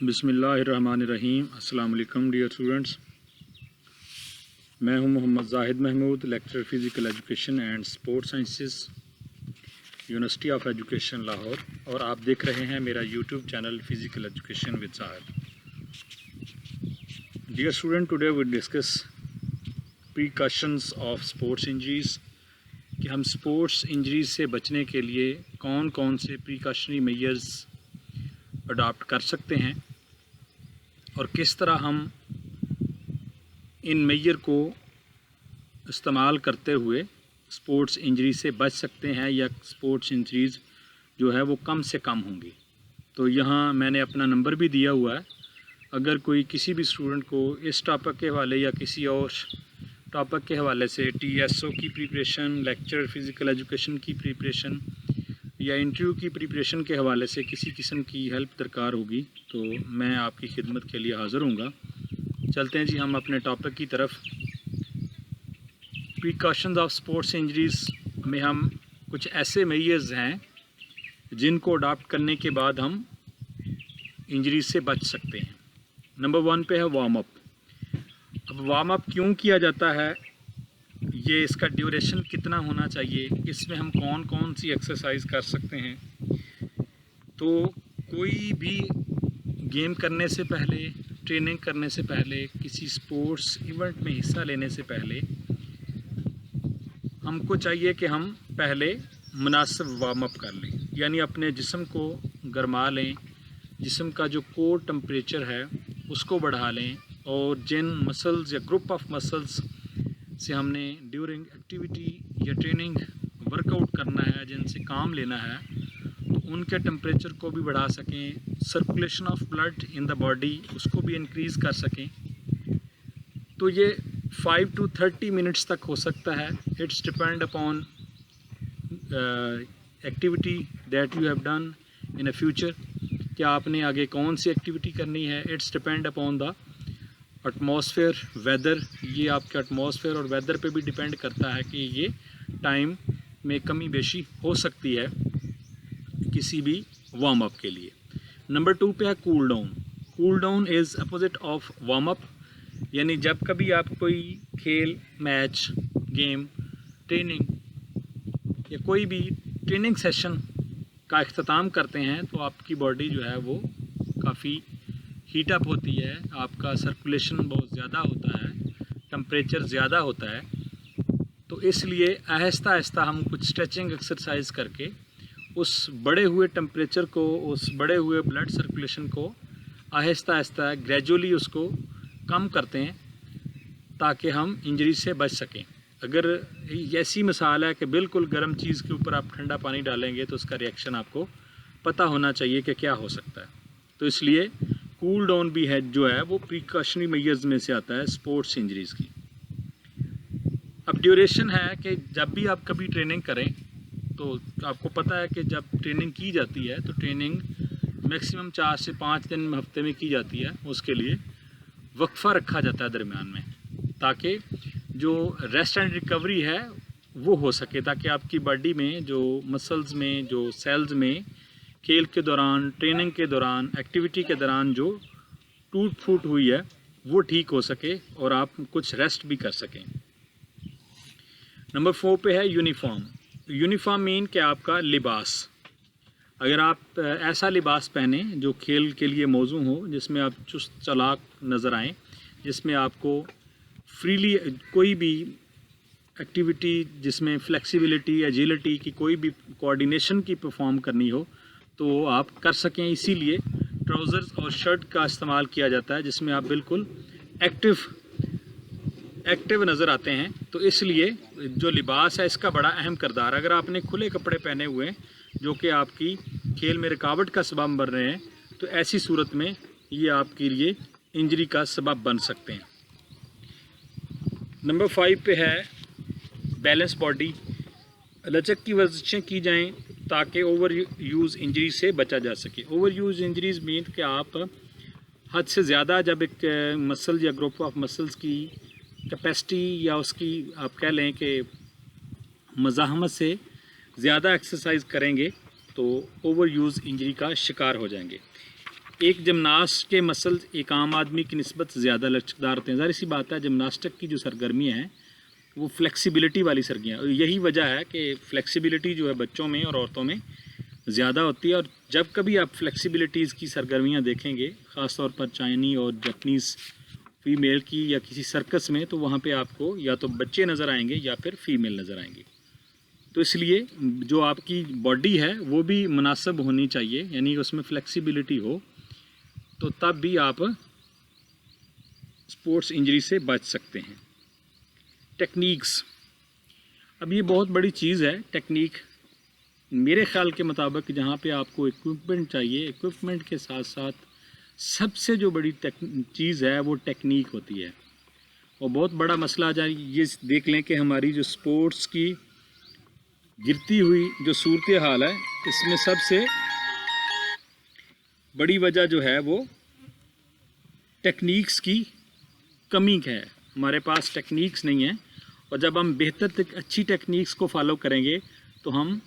बिस्मिल्लाहिर्रहमानिर्रहीम। अस्सलाम वालेकुम डियर स्टूडेंट्स, मैं हूं Mohammad Zahid Mahmood, lecturer physical education and sports sciences, university of education Lahore, और आप देख रहे हैं मेरा YouTube channel physical education with Zahid. Dear student, today we discuss precautions of sports injuries, कि हम स्पोर्ट्स इंजरीज़ से बचने के लिए कौन कौन से प्रिकॉशनरी मेजर्स अडॉप्ट कर सकते हैं और किस तरह हम इन मेजर को इस्तेमाल करते हुए स्पोर्ट्स इंजरी से बच सकते हैं या स्पोर्ट्स इंजरीज़ जो है वो कम से कम होंगी। तो यहाँ मैंने अपना नंबर भी दिया हुआ है। अगर कोई किसी भी स्टूडेंट को इस टॉपिक के हवाले या किसी और टॉपिक के हवाले से TSO की प्रिपरेशन, लेक्चर फ़िज़िकल एजुकेशन की प्रिपरेशन या इंटरव्यू की प्रिपरेशन के हवाले से किसी किस्म की हेल्प दरकार होगी तो मैं आपकी खिदमत के लिए हाज़िर हूँगा। चलते हैं जी हम अपने टॉपिक की तरफ। प्रिकॉशंस ऑफ स्पोर्ट्स इंजरीज़ में हम कुछ ऐसे मेजर्स हैं जिनको अडॉप्ट करने के बाद हम इंजरीज से बच सकते हैं। नंबर 1 पे है वार्म अप। अब वार्म अप क्यों किया जाता है, ये इसका ड्यूरेशन कितना होना चाहिए, इसमें हम कौन कौन सी एक्सरसाइज कर सकते हैं। तो कोई भी गेम करने से पहले, ट्रेनिंग करने से पहले, किसी स्पोर्ट्स इवेंट में हिस्सा लेने से पहले हमको चाहिए कि हम पहले मुनासिब वार्म अप कर लें, यानी अपने जिस्म को गरमा लें, जिस्म का जो कोर टेम्परेचर है उसको बढ़ा लें, और जिन मसल्स या ग्रुप ऑफ मसल्स से हमने ड्यूरिंग एक्टिविटी या ट्रेनिंग वर्कआउट करना है, जिनसे काम लेना है, तो उनके टेम्परेचर को भी बढ़ा सकें, circulation of blood in the body उसको भी इंक्रीज़ कर सकें। तो ये 5 to 30 मिनट्स तक हो सकता है। It's depend upon activity that you have done in a future, कि आपने आगे कौन सी एक्टिविटी करनी है। It's depend upon the atmosphere, weather, ये आपके एटमॉस्फेयर और वेदर पे भी डिपेंड करता है कि ये टाइम में कमी बेशी हो सकती है किसी भी वार्म अप के लिए। नंबर 2 पे है cool down. Cool down is opposite of warm up, यानी जब कभी आप कोई खेल, मैच, गेम, ट्रेनिंग या कोई भी ट्रेनिंग सेशन का इख्तिताम करते हैं तो आपकी बॉडी जो है वो काफ़ी हीट अप होती है, आपका सर्कुलेशन बहुत ज़्यादा होता है, टेम्परेचर ज़्यादा होता है। तो इसलिए आहिस्ता आहिस्ता हम कुछ स्ट्रेचिंग एक्सरसाइज करके उस बढ़े हुए टेम्परेचर को, उस बढ़े हुए ब्लड सर्कुलेशन को आहिस्ता आहिस्ता ग्रेजुअली उसको कम करते हैं ताकि हम इंजरी से बच सकें। अगर ऐसी मिसाल है कि बिल्कुल गर्म चीज़ के ऊपर आप ठंडा पानी डालेंगे तो उसका रिएक्शन आपको पता होना चाहिए कि क्या हो सकता है। तो इसलिए कूल डाउन भी है जो है वो प्रिकॉशनरी मेजर्स में से आता है स्पोर्ट्स इंजरीज़ की। अब ड्यूरेशन है कि जब भी आप कभी ट्रेनिंग करें तो आपको पता है कि जब ट्रेनिंग की जाती है तो ट्रेनिंग मैक्सिमम 4 से 5 दिन हफ्ते में की जाती है। उसके लिए वक्फा रखा जाता है दरमियान में, ताकि जो रेस्ट एंड रिकवरी है वो हो सके, ताकि आपकी बॉडी में जो मसल्स में, जो सेल्स में खेल के दौरान, ट्रेनिंग के दौरान, एक्टिविटी के दौरान जो टूट फूट हुई है वो ठीक हो सके और आप कुछ रेस्ट भी कर सकें। नंबर 4 पे है यूनिफॉर्म। यूनिफॉर्म मीन कि आपका लिबास। अगर आप ऐसा लिबास पहने जो खेल के लिए मौजू हो, जिसमें आप चुस्त चालाक नज़र आएँ, जिसमें आपको फ्रीली कोई भी एक्टिविटी जिसमें फ्लेक्सिबिलिटी, एजिलिटी की, कोई भी कोऑर्डिनेशन की परफॉर्म करनी हो तो आप कर सकें। इसीलिए ट्राउज़र्स और शर्ट का इस्तेमाल किया जाता है जिसमें आप बिल्कुल एक्टिव नज़र आते हैं। तो इसलिए जो लिबास है इसका बड़ा अहम किरदार है। अगर आपने खुले कपड़े पहने हुए हैं जो कि आपकी खेल में रुकावट का सबब बन रहे हैं तो ऐसी सूरत में ये आपके लिए इंजरी का सबब बन सकते हैं। नंबर 5 पे है बैलेंस बॉडी। लचक की वर्जिशें की जाएं ताकि ओवर यूज़ इंजरी से बचा जा सके। ओवर यूज़ इंजरीज़ मीन कि आप हद से ज़्यादा जब एक मसल या ग्रुप ऑफ मसल्स की कैपेसिटी या उसकी आप कह लें कि मज़ाहमत से ज़्यादा एक्सरसाइज करेंगे तो ओवर यूज़ इंजरी का शिकार हो जाएंगे। एक जिमनास्ट के मसल्स एक आम आदमी की निस्बत ज़्यादा लचकदार होते हैं। ज़ाहिर सी बात है, जिमनास्टिक की जो सरगर्मियाँ हैं वो फ्लेक्सिबिलिटी वाली सरगर्मियाँ, और यही वजह है कि फ़्लेक्सिबिलिटी जो है बच्चों में और औरतों में ज़्यादा होती है। और जब कभी आप फ्लेक्सिबिलिटीज़ की सरगर्मियाँ देखेंगे, ख़ास तौर पर चाइनी और जापानीज़ फीमेल की या किसी सर्कस में, तो वहाँ पे आपको या तो बच्चे नज़र आएंगे या फिर फीमेल नज़र आएंगी। तो इसलिए जो आपकी बॉडी है वो भी मुनासिब होनी चाहिए, यानी उसमें फ्लेक्सिबिलिटी हो, तो तब भी आप स्पोर्ट्स इंजरी से बच सकते हैं। टेक्निक्स, अब ये बहुत बड़ी चीज़ है टेक्निक। मेरे ख्याल के मुताबिक जहाँ पे आपको इक्विपमेंट चाहिए, इक्विपमेंट के साथ साथ सबसे जो बड़ी चीज़ है वो टेक्निक होती है। और बहुत बड़ा मसला आ जाए, ये देख लें कि हमारी जो स्पोर्ट्स की गिरती हुई जो सूरत हाल है, इसमें सबसे बड़ी वजह जो है वो टेक्निक्स की कमी है। हमारे पास टेक्निक्स नहीं है, और जब हम बेहतर अच्छी टेक्निक्स को फॉलो करेंगे तो हम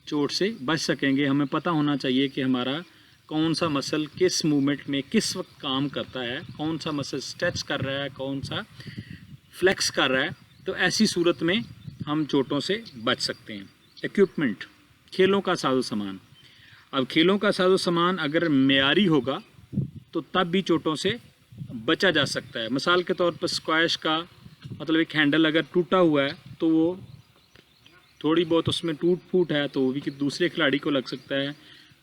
चोट से बच सकेंगे। हमें पता होना चाहिए कि हमारा कौन सा मसल किस मूवमेंट में किस वक्त काम करता है, कौन सा मसल स्ट्रेच कर रहा है, कौन सा फ्लेक्स कर रहा है। तो ऐसी सूरत में हम चोटों से बच सकते हैं। इक्विपमेंट, खेलों का साजो सामान। अब खेलों का साजो सामान अगर मेयारी होगा तो तब भी चोटों से बचा जा सकता है। मिसाल के तौर पर स्क्वैश का मतलब एक हैंडल अगर टूटा हुआ है तो वो थोड़ी बहुत उसमें टूट फूट है तो वो भी दूसरे खिलाड़ी को लग सकता है,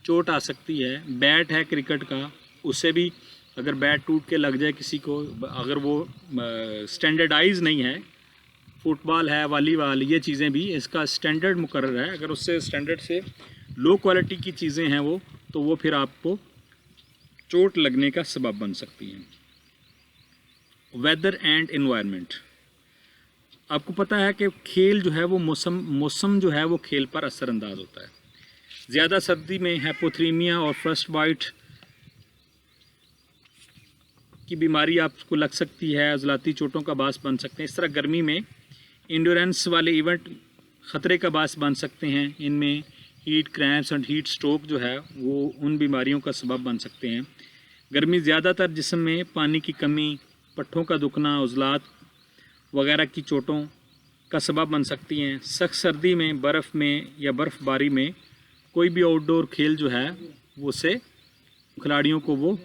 चोट आ सकती है। बैट है क्रिकेट का, उससे भी अगर बैट टूट के लग जाए किसी को, अगर वो स्टैंडर्डाइज नहीं है, फुटबॉल है, वॉलीबॉल, ये चीज़ें भी इसका स्टैंडर्ड मुकर्रर है। अगर उससे स्टैंडर्ड से लो क्वालिटी की चीज़ें हैं वो, तो वो फिर आपको चोट लगने का सबब बन सकती हैं। वेदर एंड एनवायरनमेंट, आपको पता है कि खेल जो है वो मौसम जो है वो खेल पर असरअंदाज होता है। ज़्यादा सर्दी में हाइपोथर्मिया और फ्रस्ट बाइट की बीमारी आपको लग सकती है, अज़लाती चोटों का बास बन सकते हैं। इस तरह गर्मी में इंड्योरेंस वाले इवेंट ख़तरे का बास बन सकते हैं। इनमें हीट क्रैम्प्स और हीट स्ट्रोक जो है वो उन बीमारियों का सबब बन सकते हैं। गर्मी ज़्यादातर जिस्म में पानी की कमी, पट्ठों का दुखना, उज़लात वगैरह की चोटों का सबब बन सकती हैं। सख्त सर्दी में बर्फ़ में या बर्फ़बारी में कोई भी आउटडोर खेल जो है वो से खिलाड़ियों को वो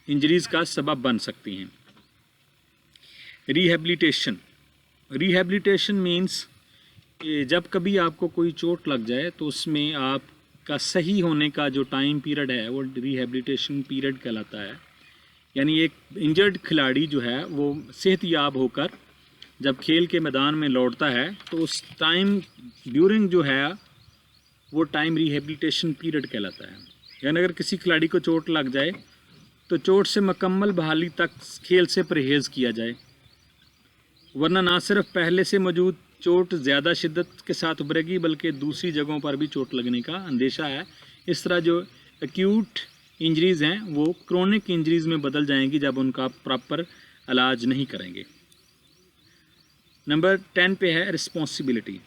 इंजरीज़ का सबब बन सकती हैं। रिहैबिलिटेशन मीन्स जब कभी आपको कोई चोट लग जाए तो उसमें आपका सही होने का जो टाइम पीरियड है वो रिहैबिलिटेशन पीरियड कहलाता है। यानी एक इंजर्ड खिलाड़ी जो है वो सेहतयाब होकर जब खेल के मैदान में लौटता है तो उस टाइम ड्यूरिंग जो है वो टाइम रिहैबिलिटेशन पीरियड कहलाता है। यानी अगर किसी खिलाड़ी को चोट लग जाए तो चोट से मुकम्मल बहाली तक खेल से परहेज़ किया जाए, वरना ना सिर्फ पहले से मौजूद चोट ज़्यादा शिद्दत के साथ उभरेगी बल्कि दूसरी जगहों पर भी चोट लगने का अंदेशा है। इस तरह जो एक्यूट इंजरीज़ हैं वो क्रोनिक इंजरीज़ में बदल जाएंगी जब उनका प्रॉपर इलाज नहीं करेंगे। नंबर 10 पे है रिस्पॉन्सिबिलिटी।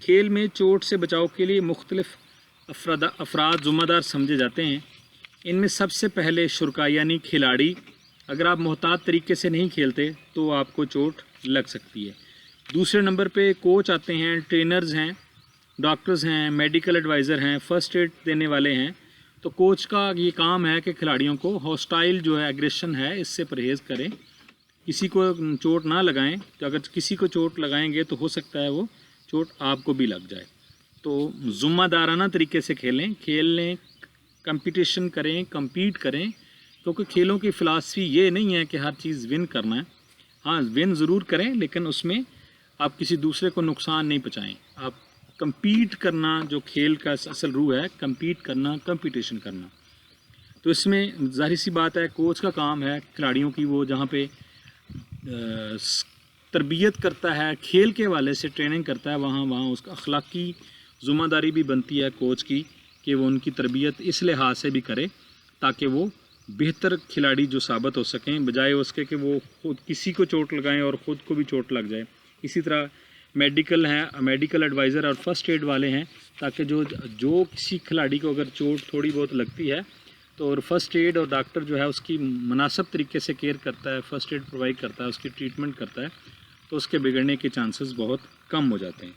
खेल में चोट से बचाव के लिए मुख्तलिफ अफराद ज़िम्मेदार समझे जाते हैं। इनमें सबसे पहले शुरका यानी खिलाड़ी। अगर आप मोहतात तरीके से नहीं खेलते तो आपको चोट लग सकती है। दूसरे नंबर पे कोच आते हैं, ट्रेनर्स हैं, डॉक्टर्स हैं, मेडिकल एडवाइज़र हैं, फ़र्स्ट एड देने वाले हैं। तो कोच का ये काम है कि खिलाड़ियों को हॉस्टाइल जो है एग्रेशन है इससे परहेज़ करें, किसी को चोट ना लगाएं। तो अगर किसी को चोट लगाएंगे तो हो सकता है वो चोट आपको भी लग जाए। तो ज़िम्मेदाराना तरीके से खेलें, कंपटीशन करें, कम्पीट करें, क्योंकि खेलों की फ़िलासफ़ी ये नहीं है कि हर चीज़ विन करना है। हाँ, विन ज़रूर करें लेकिन उसमें आप किसी दूसरे को नुकसान नहीं पहुँचाएं। आप कम्पीट करना जो खेल का असल रूह है, कम्पीट करना, कंपटीशन करना। तो इसमें ज़ाहिर सी बात है कोच का काम है खिलाड़ियों की वो जहाँ पे तरबियत करता है, खेल के हवाले से ट्रेनिंग करता है, वहाँ उसका अखलाकी ज़िम्मेदारी भी बनती है कोच की कि वो उनकी तरबियत इस लिहाज से भी करे ताकि वो बेहतर खिलाड़ी जो साबित हो सकें, बजाय उसके कि वो खुद किसी को चोट लगाएं और ख़ुद को भी चोट लग जाए। इसी तरह मेडिकल एडवाइज़र और फर्स्ट एड वाले हैं ताकि जो किसी खिलाड़ी को अगर चोट थोड़ी बहुत लगती है تو اور فرسٹ ایڈ اور ڈاکٹر جو ہے اس کی مناسب طریقے سے کیئر کرتا ہے، فرسٹ ایڈ پرووائڈ کرتا ہے، اس کی ٹریٹمنٹ کرتا ہے، تو اس کے بگڑنے کے چانسز بہت کم ہو جاتے ہیں۔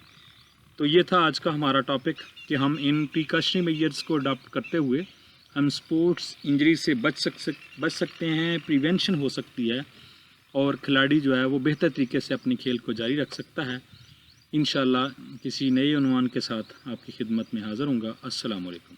تو یہ تھا آج کا ہمارا ٹاپک کہ ہم ان پریکاشنری میجرز کو اڈاپٹ کرتے ہوئے ہم سپورٹس انجری سے بچ سکتے ہیں، پریونشن ہو سکتی ہے، اور کھلاڑی جو ہے وہ بہتر طریقے سے اپنی کھیل کو جاری رکھ سکتا ہے۔ انشاءاللہ کسی نئے عنوان کے ساتھ آپ کی خدمت میں حاضر ہوں گا۔ السلام علیکم۔